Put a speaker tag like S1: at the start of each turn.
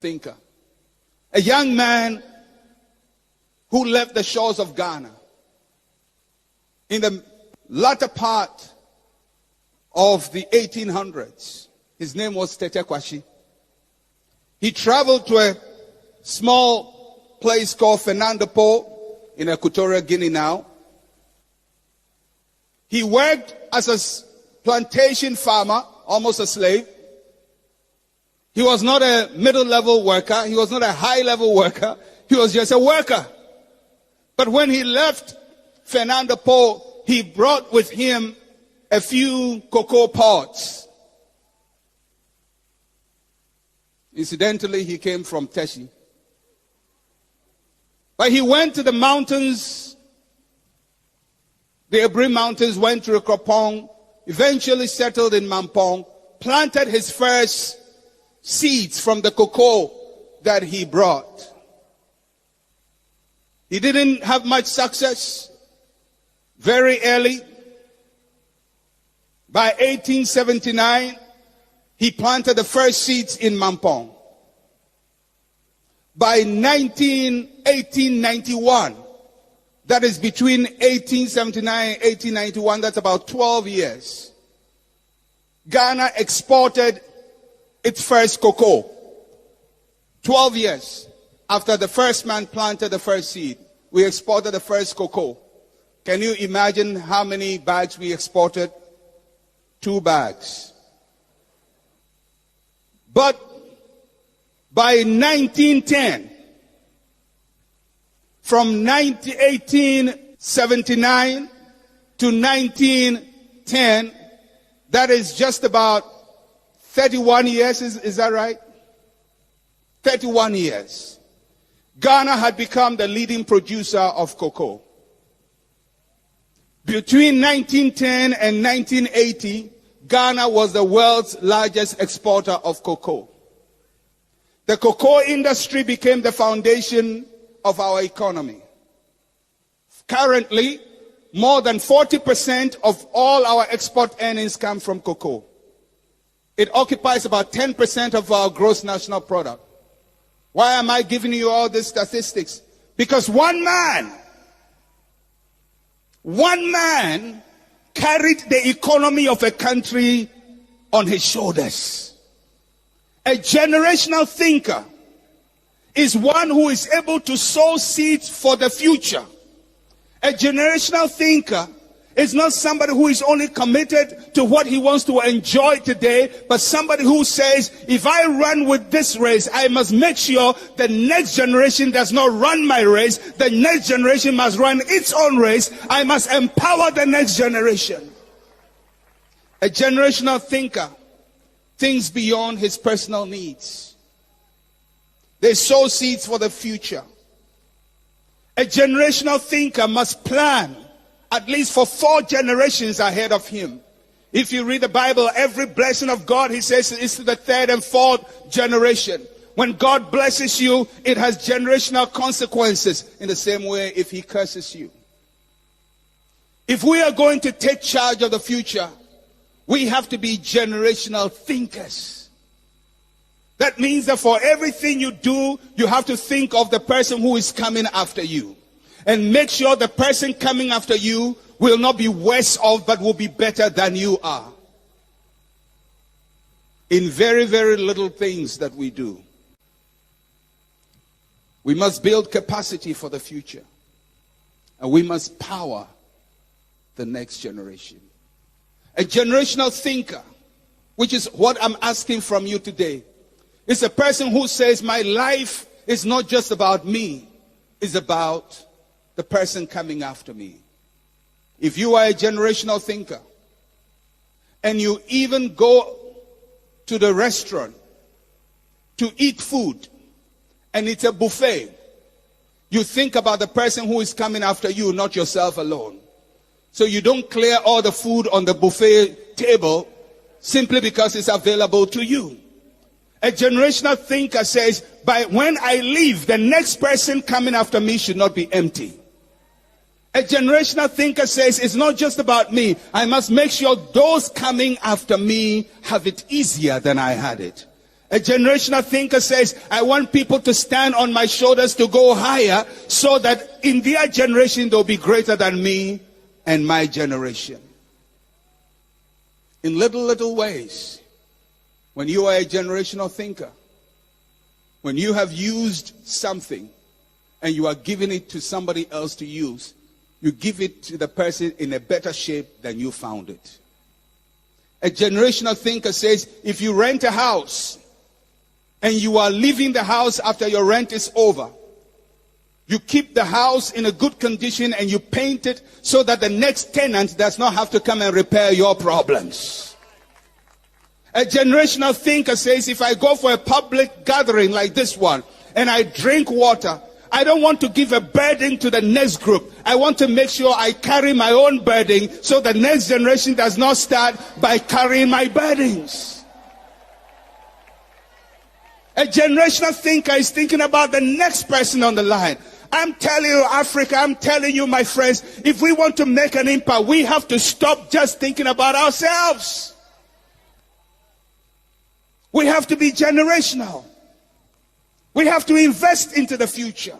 S1: Thinker. A young man who left the shores of Ghana in the latter part of the 1800s. His name was Tete Kwashi. He traveled to a small place called Fernando Po in Equatorial Guinea now. He worked as a plantation farmer, almost a slave. He was not a middle-level worker. He was not a high-level worker. He was just a worker. But when he left Fernando Po, he brought with him a few cocoa pods. Incidentally, he came from Teshi. But he went to the mountains, the Ebri Mountains, went to Kropong, eventually settled in Mampong, planted his first seeds from the cocoa that he brought. He didn't have much success very early. By 1879, he planted the first seeds in Mampong. By 1891, that is between 1879 and 1891, that's about 12 years, Ghana exported its first cocoa. 12 years after the first man planted the first seed, we exported the first cocoa. Can you imagine how many bags we exported? 2 bags. But by 1910, from 1879 to 1910, that is just about 31 years, is that right? 31 years. Ghana had become the leading producer of cocoa. Between 1910 and 1980, Ghana was the world's largest exporter of cocoa. The cocoa industry became the foundation of our economy. Currently, more than 40% of all our export earnings come from cocoa. It occupies about 10% of our gross national product. Why am I giving you all these statistics? Because one man carried the economy of a country on his shoulders. A generational thinker is one who is able to sow seeds for the future. A generational thinker is not somebody who is only committed to what he wants to enjoy today, but somebody who says, if I run with this race, I must make sure the next generation does not run my race. The next generation must run its own race. I must empower the next generation. A generational thinker thinks beyond his personal needs. They sow seeds for the future. A generational thinker must plan at least for 4 generations ahead of him. If you read the Bible, every blessing of God, he says, is to the 3rd and 4th generation. When God blesses you, it has generational consequences. In the same way, if he curses you. If we are going to take charge of the future, we have to be generational thinkers. That means that for everything you do, you have to think of the person who is coming after you. And make sure the person coming after you will not be worse off, but will be better than you are. In very, very little things that we do. We must build capacity for the future. And we must power the next generation. A generational thinker, which is what I'm asking from you today, is a person who says, my life is not just about me, it's about the person coming after me. If you are a generational thinker and you even go to the restaurant to eat food and it's a buffet, you think about the person who is coming after you, not yourself alone. So you don't clear all the food on the buffet table simply because it's available to you. A generational thinker says, when I leave, the next person coming after me should not be empty. A generational thinker says, it's not just about me. I must make sure those coming after me have it easier than I had it. A generational thinker says, I want people to stand on my shoulders to go higher so that in their generation they'll be greater than me and my generation. In little ways, when you are a generational thinker, when you have used something and you are giving it to somebody else to use, you give it to the person in a better shape than you found it. A generational thinker says, if you rent a house and you are leaving the house after your rent is over, you keep the house in a good condition and you paint it so that the next tenant does not have to come and repair your problems. A generational thinker says, if I go for a public gathering like this one and I drink water, I don't want to give a burden to the next group. I want to make sure I carry my own burden so the next generation does not start by carrying my burdens. A generational thinker is thinking about the next person on the line. I'm telling you, Africa, I'm telling you, my friends, if we want to make an impact, we have to stop just thinking about ourselves. We have to be generational. We have to invest into the future.